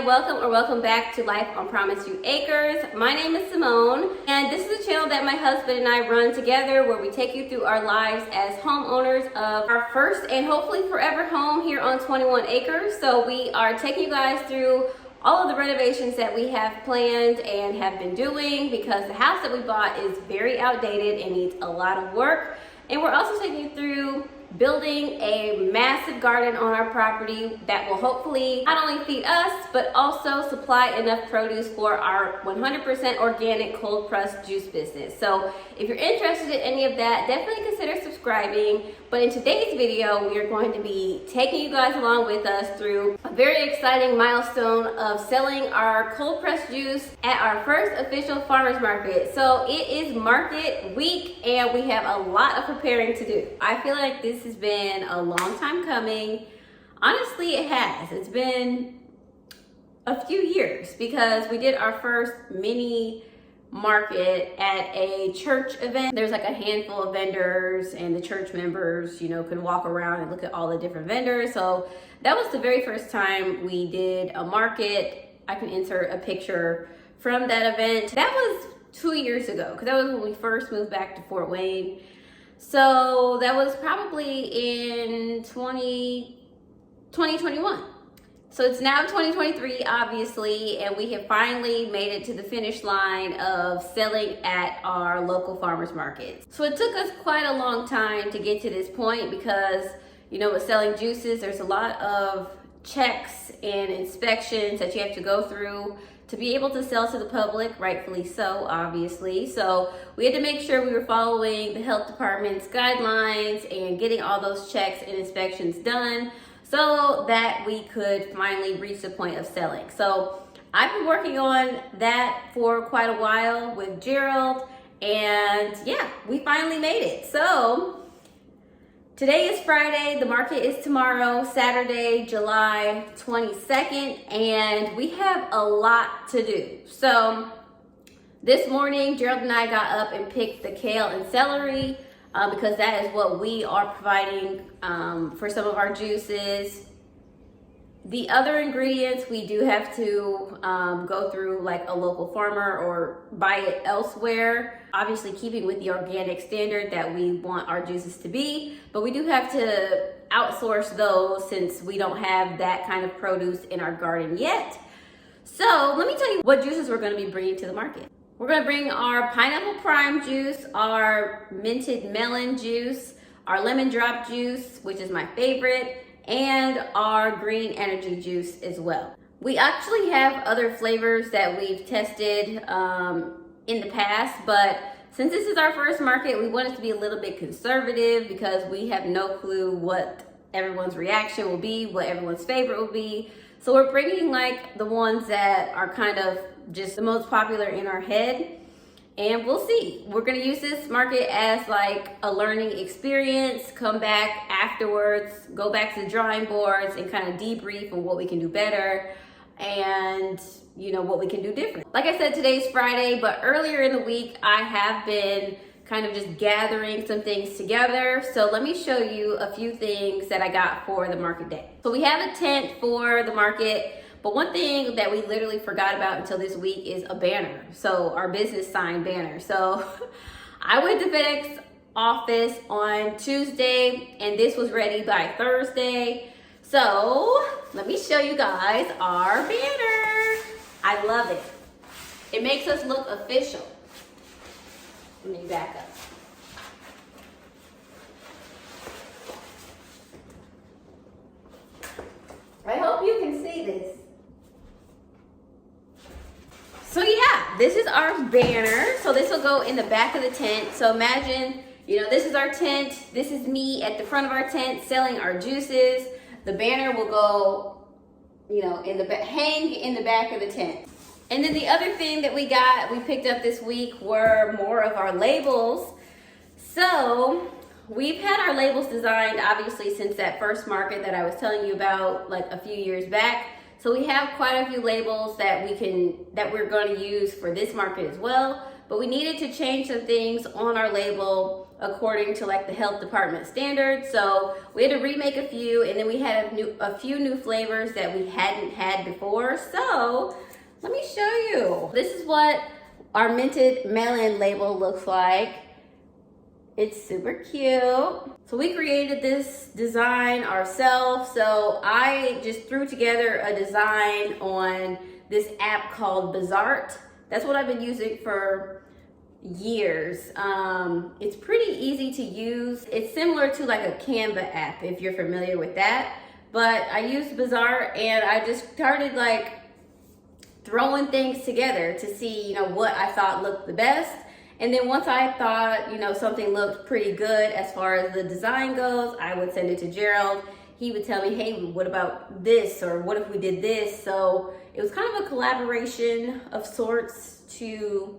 and welcome back to Life on Promised You Acres. My name is Simone, and this is a channel that my husband and I run together where we take you through our lives as homeowners of our first and hopefully forever home here on 21 acres. So we are taking you guys through all of the renovations that we have planned and have been doing because the house that we bought is very outdated and needs a lot of work. And we're also taking you through building a massive garden on our property that will hopefully not only feed us, but also supply enough produce for our 100% organic cold pressed juice business. So if you're interested in any of that, definitely consider subscribing. But in today's video, we are going to be taking you guys along with us through a very exciting milestone of selling our cold pressed juice at our first official farmers market. So it is market week and we have a lot of preparing to do. I feel like this has been a long time coming. Honestly, it has. It's been a few years because we did our first mini market at a church event. There's like a handful of vendors and the church members, can walk around and look at all the different vendors. So that was the very first time we did a market. I can insert a picture from that event. That was 2 years ago because that was when we first moved back to Fort Wayne. So that was probably in 2021. So it's now 2023, obviously, and we have finally made it to the finish line of selling at our local farmers markets. So it took us quite a long time to get to this point because, with selling juices, there's a lot of checks and inspections that you have to go through to be able to sell to the public, rightfully so, obviously. So we had to make sure we were following the health department's guidelines and getting all those checks and inspections done so that we could finally reach the point of selling. So I've been working on that for quite a while with Gerald, and yeah, we finally made it. So today is Friday, the market is tomorrow, Saturday, July 22nd, and we have a lot to do. So this morning, Gerald and I got up and picked the kale and celery because that is what we are providing for some of our juices. The other ingredients, we do have to go through like a local farmer or buy it elsewhere. Obviously keeping with the organic standard that we want our juices to be, but we do have to outsource those since we don't have that kind of produce in our garden yet. So let me tell you what juices we're going to be bringing to the market. We're going to bring our pineapple prime juice, our minted melon juice, our lemon drop juice, which is my favorite, and our green energy juice as well. We actually have other flavors that we've tested in the past, but since this is our first market, we want it to be a little bit conservative because we have no clue what everyone's reaction will be, what everyone's favorite will be. So we're bringing like the ones that are kind of just the most popular in our head, and we'll see. We're gonna use this market as like a learning experience, come back afterwards, go back to the drawing boards and kind of debrief on what we can do better and what we can do different. Like I said, today's Friday, but earlier in the week, I have been kind of just gathering some things together. So let me show you a few things that I got for the market day. So we have a tent for the market, but one thing that we literally forgot about until this week is a banner. So our business sign banner. So I went to FedEx office on Tuesday and this was ready by Thursday. So let me show you guys our banner. I love it. It makes us look official. Let me back up. I hope you can see this. So yeah, this is our banner. So this will go in the back of the tent. So imagine, this is our tent. This is me at the front of our tent selling our juices. The banner will go, hang in the back of the tent. And then the other thing that we picked up this week were more of our labels. So we've had our labels designed obviously since that first market that I was telling you about like a few years back. So we have quite a few labels that we're going to use for this market as well. but we needed to change some things on our label according to like the health department standards. So we had to remake a few, and then we had a few new flavors that we hadn't had before. So let me show you. This is what our minted melon label looks like. It's super cute. So we created this design ourselves. So I just threw together a design on this app called Bizart. That's what I've been using for years. It's pretty easy to use. It's similar to like a Canva app if you're familiar with that. But I used Bizart and I just started like throwing things together to see, you know, what I thought looked the best. And then once I thought, you know, something looked pretty good as far as the design goes, I would send it to Gerald. He would tell me, hey, what about this? Or what if we did this? So it was kind of a collaboration of sorts to,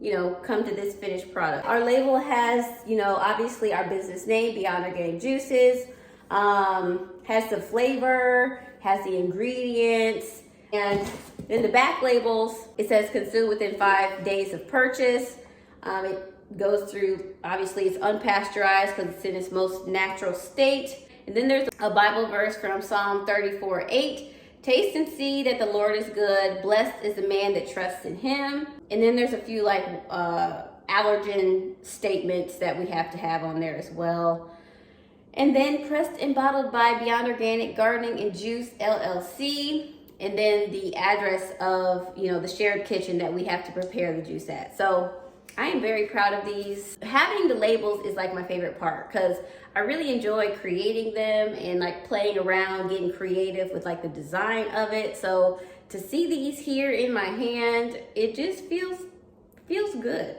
you know, come to this finished product. Our label has, you know, obviously our business name, Beyond Organic Juices, has the flavor, has the ingredients, and in the back labels, it says consumed within 5 days of purchase. It goes through, obviously it's unpasteurized because it's in its most natural state. And then there's a Bible verse from Psalm 34:8. Taste and see that the Lord is good. Blessed is the man that trusts in him. And then there's a few like allergen statements that we have to have on there as well. And then pressed and bottled by Beyond Organic Gardening and Juice LLC. And then the address of, you know, the shared kitchen that we have to prepare the juice at. So I am very proud of these. Having the labels is like my favorite part because I really enjoy creating them and like playing around, getting creative with like the design of it. So to see these here in my hand, it just feels good.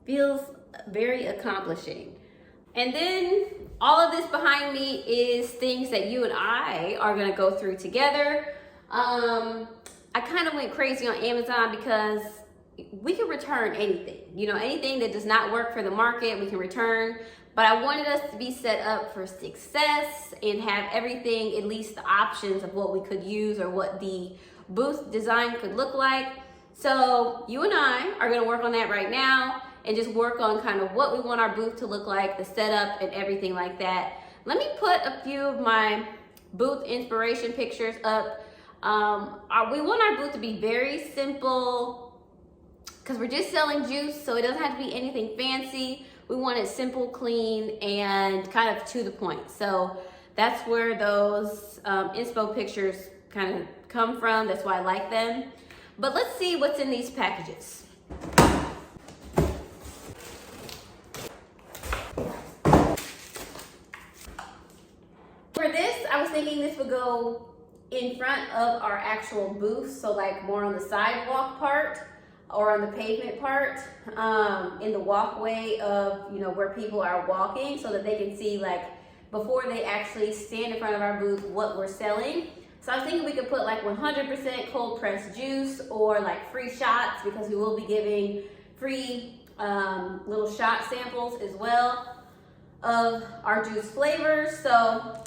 Feels very accomplishing. And then all of this behind me is things that you and I are gonna go through together. I kind of went crazy on Amazon because we can return anything, you know, anything that does not work for the market, we can return. But I wanted us to be set up for success and have everything, at least the options of what we could use or what the booth design could look like. So you and I are going to work on that right now and just work on kind of what we want our booth to look like, the setup and everything like that. Let me put a few of my booth inspiration pictures up. We want our booth to be very simple because we're just selling juice, so it doesn't have to be anything fancy. We want it simple, clean, and kind of to the point. So that's where those inspo pictures kind of come from. That's why I like them. But let's see what's in these packages. For this, I was thinking this would go in front of our actual booth, so like more on the sidewalk part or on the pavement part, in the walkway of, you know, where people are walking so that they can see like before they actually stand in front of our booth what we're selling. So I was thinking we could put like 100% cold pressed juice or like free shots because we will be giving free little shot samples as well of our juice flavors. So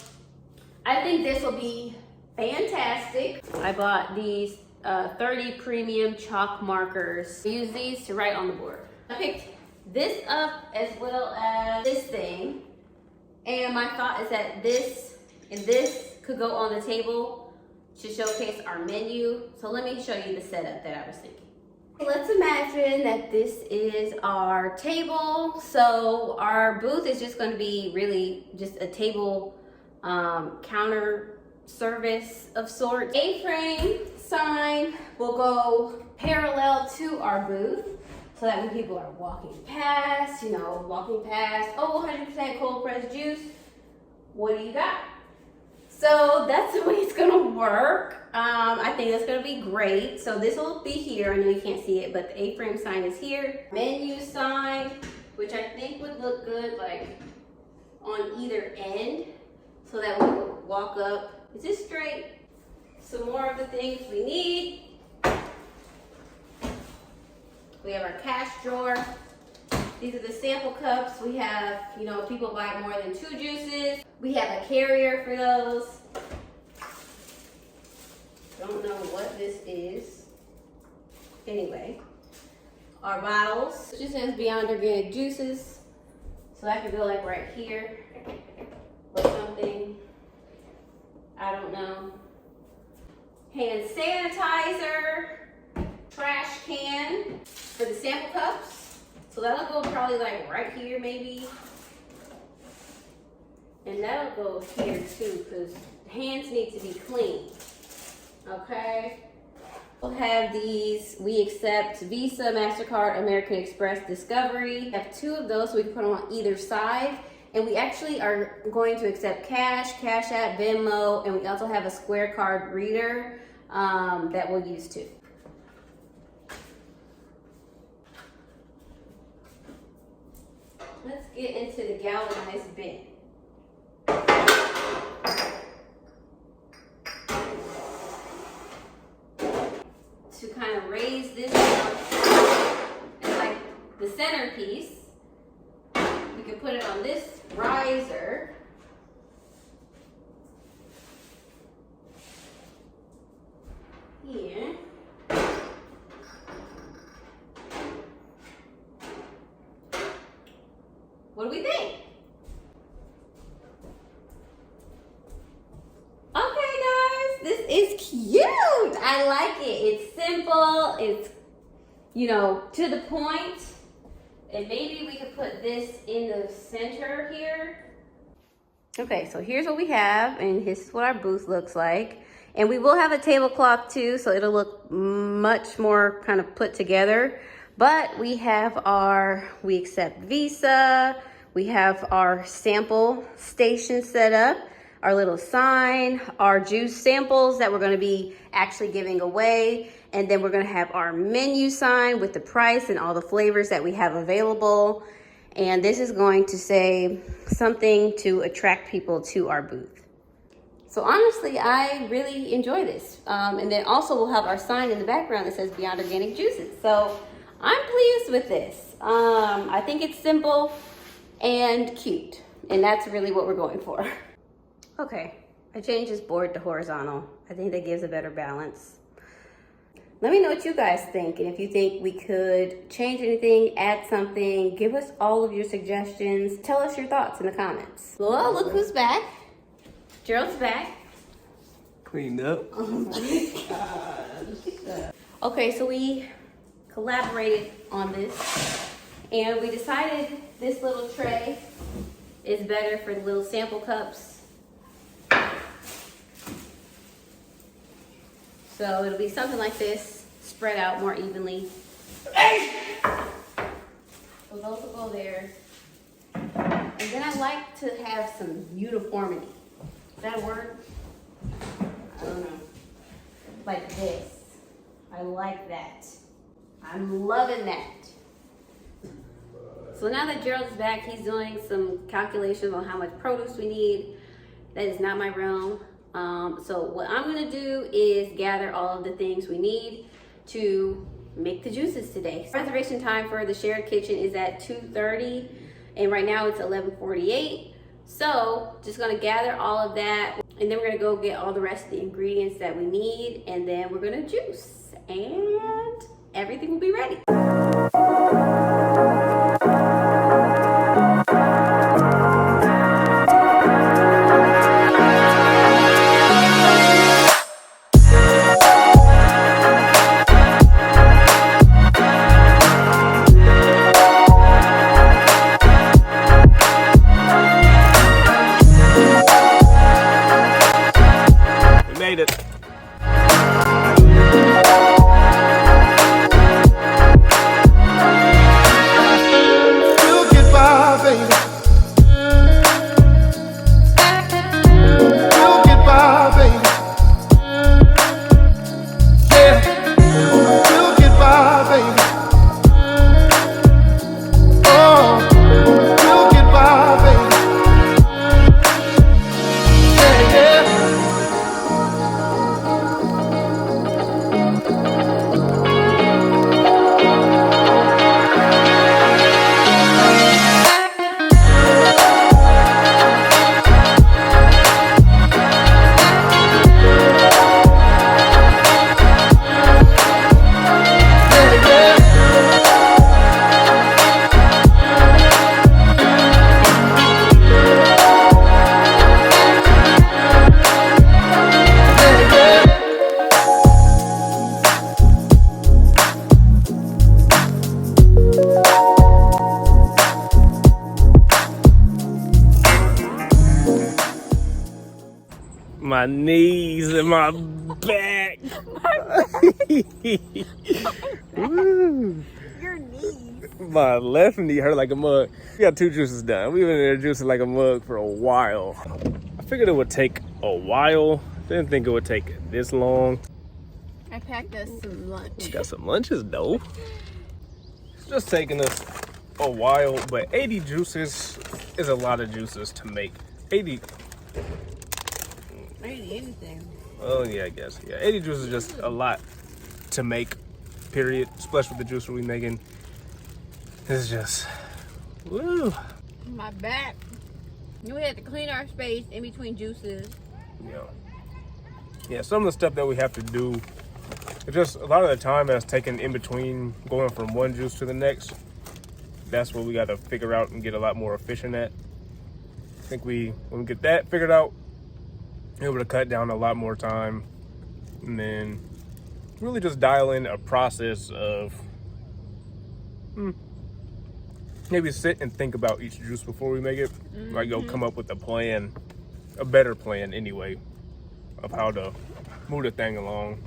I think this will be fantastic. I bought these 30 premium chalk markers. I use these to write on the board. I picked this up as well as this thing. And my thought is that this and this could go on the table to showcase our menu. So let me show you the setup that I was thinking. Let's imagine that this is our table. So our booth is just going to be really just a table counter service of sorts. A-frame sign will go parallel to our booth so that when people are walking past, oh, 100% cold pressed juice, what do you got? So that's the way it's gonna work. I think that's gonna be great. So this will be here. I know you can't see it, but the A-frame sign is here. Menu sign, which I think would look good like on either end so that we will walk up. Is this straight? Some more of the things we need. We have our cash drawer. These are the sample cups. We have, if people buy more than 2 juices. We have a carrier for those. Don't know what this is. Anyway, our bottles. It just says Beyond Organic Juices. So that could go like right here or something. I don't know. Hand sanitizer, trash can for the sample cups. So that'll go probably like right here maybe. And that'll go here too because hands need to be clean. Okay. We'll have these. We accept Visa, MasterCard, American Express, Discovery. We have 2 of those so we can put them on either side. And we actually are going to accept Cash, Cash App, Venmo, and we also have a Square card reader that we'll use too. Let's get into the galvanized bin. To kind of raise this up as like the centerpiece, we can put it on this riser. Here. What do we think? Okay, guys, this is cute. I like it. It's simple. It's, you know, to the point. And maybe we could put this in the center here. Okay, so here's what we have, and this is what our booth looks like. And we will have a tablecloth too, so it'll look much more kind of put together. But we have we accept Visa. We have our sample station set up, our little sign, our juice samples that we're gonna be actually giving away. And then we're gonna have our menu sign with the price and all the flavors that we have available. And this is going to say something to attract people to our booth. So honestly, I really enjoy this. And then also we'll have our sign in the background that says Beyond Organic Juices. So I'm pleased with this. I think it's simple and cute. And that's really what we're going for. Okay, I changed this board to horizontal. I think that gives a better balance. Let me know what you guys think, and if you think we could change anything, add something, give us all of your suggestions. Tell us your thoughts in the comments. Well, look who's back. Gerald's back. Cleaned up. Oh my gosh. Okay, so we collaborated on this, and we decided this little tray is better for the little sample cups. So it'll be something like this, spread out more evenly. So those will go there. And then I like to have some uniformity. Is that a word? I don't know. Like this. I like that. I'm loving that. So now that Gerald's back, he's doing some calculations on how much produce we need. That is not my realm. So what I'm gonna do is gather all of the things we need to make the juices today. Reservation time for the shared kitchen is at 2:30, and right now it's 11:48. So just gonna gather all of that, and then we're gonna go get all the rest of the ingredients that we need, and then we're gonna juice, and everything will be ready. Made it. My knees and my back. Woo. Your knees. My left knee hurt like a mug. We got 2 juices done. We've been in there juicing like a mug for a while. I figured it would take a while. Didn't think it would take this long. I packed us some lunch. We got some lunches though. It's just taking us a while, but 80 juices is a lot of juices to make. 80 anything. Oh yeah, I guess. Yeah, 80 juices is just a lot to make, period. Especially with the juice we making. It's just, woo. My back. We had to clean our space in between juices. Yeah, some of the stuff that we have to do, it's just a lot of the time that's taken in between going from one juice to the next. That's what we got to figure out and get a lot more efficient at. I think when we get that figured out, we're able to cut down a lot more time, and then really just dial in a process of maybe sit and think about each juice before we make it. Like go come up with a plan, a better plan anyway, of how to move the thing along.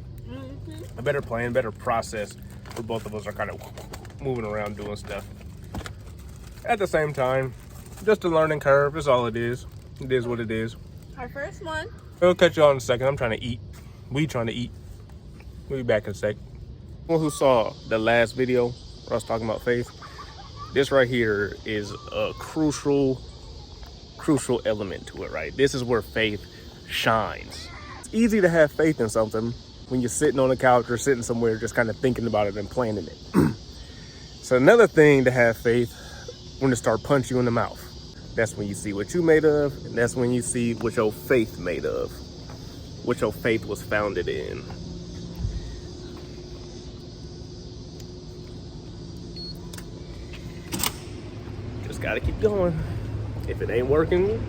A better plan, better process where both of us are kind of moving around doing stuff. At the same time, just a learning curve. That's all it is. It is what it is. Our first one. We'll catch y'all in a second. I'm trying to eat. We trying to eat. We'll be back in a sec. One who saw the last video where I was talking about faith, this right here is a crucial element to it, right? This is where faith shines. It's easy to have faith in something when you're sitting on the couch or sitting somewhere just kind of thinking about it and planning it. So another thing to have faith when it start punching you in the mouth. That's when you see what you made of, and that's when you see what your faith made of, what your faith was founded in. Just gotta keep going. If it ain't working,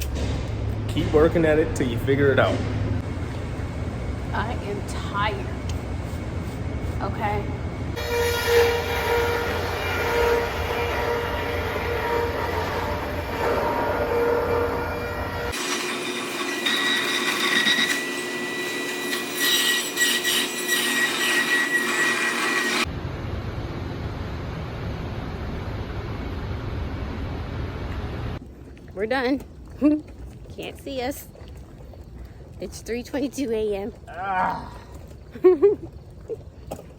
keep working at it till you figure it out. I am tired. Okay. We're done. Can't see us. It's 3:22 a.m.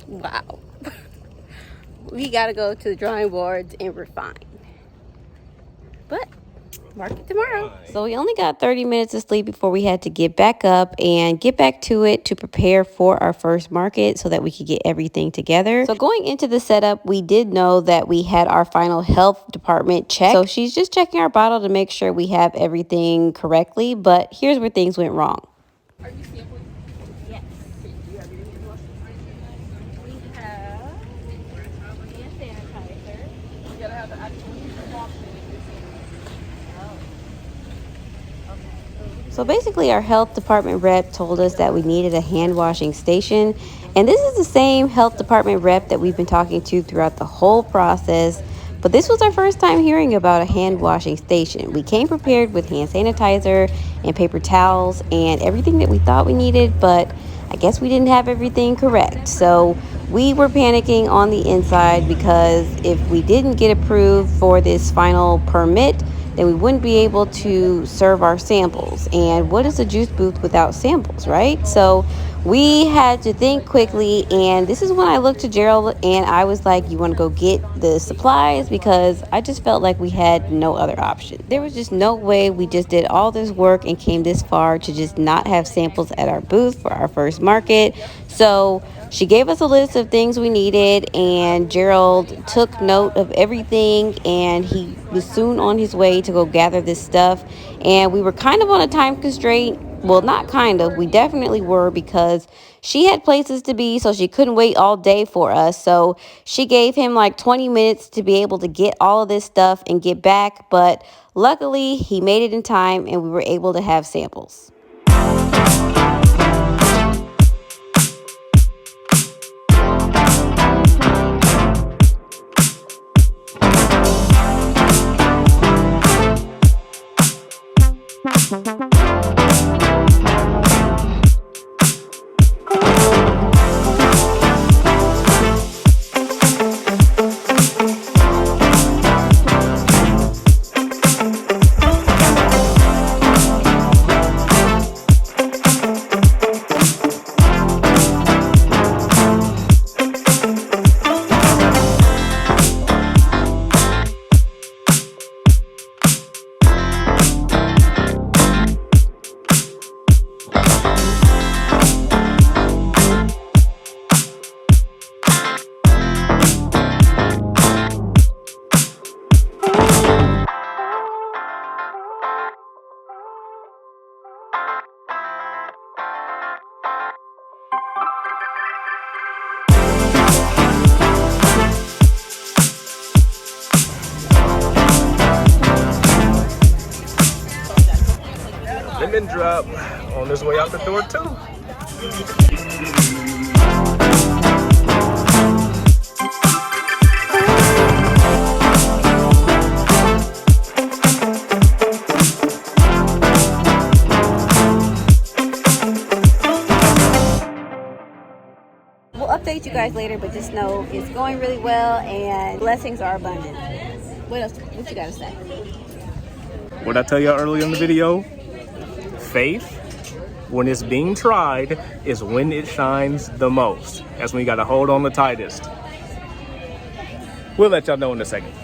Wow. We gotta go to the drawing boards and refine. But market tomorrow. So we only got 30 minutes of sleep before we had to get back up and get back to it to prepare for our first market so that we could get everything together. So going into the setup, we did know that we had our final health department check. So she's just checking our bottle to make sure we have everything correctly. But here's where things went wrong. Are you sampling? Yes. Do you have anything in wash? We have hand sanitizer. You gotta have the actual wash. So basically our health department rep told us that we needed a hand washing station, and this is the same health department rep that we've been talking to throughout the whole process, but this was our first time hearing about a hand washing station. We came prepared with hand sanitizer and paper towels and everything that we thought we needed, but I guess we didn't have everything correct. So we were panicking on the inside because if we didn't get approved for this final permit, then we wouldn't be able to serve our samples. And what is a juice booth without samples, right? So we had to think quickly, and this is when I looked to Gerald and I was like, you want to go get the supplies? Because I just felt like we had no other option. There was just no way we just did all this work and came this far to just not have samples at our booth for our first market. So she gave us a list of things we needed, and Gerald took note of everything, and he was soon on his way to go gather this stuff. And we were kind of on a time constraint. Well, not kind of. We definitely were, because she had places to be, so she couldn't wait all day for us. So she gave him like 20 minutes to be able to get all of this stuff and get back. But luckily, he made it in time, and we were able to have samples. pin drop on his way out the door too. We'll update you guys later, but just know it's going really well and blessings are abundant. What else? What you gotta say? What I tell y'all earlier in the video? Faith, when it's being tried, is when it shines the most. That's when you gotta hold on the tightest. We'll let y'all know in a second.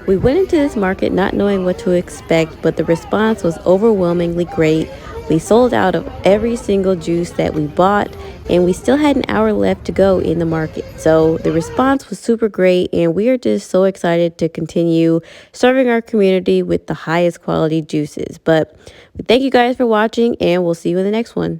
We went into this market not knowing what to expect, but the response was overwhelmingly great. We sold out of every single juice that we bought, and we still had an hour left to go in the market. So the response was super great, and we are just so excited to continue serving our community with the highest quality juices. But we thank you guys for watching, and we'll see you in the next one.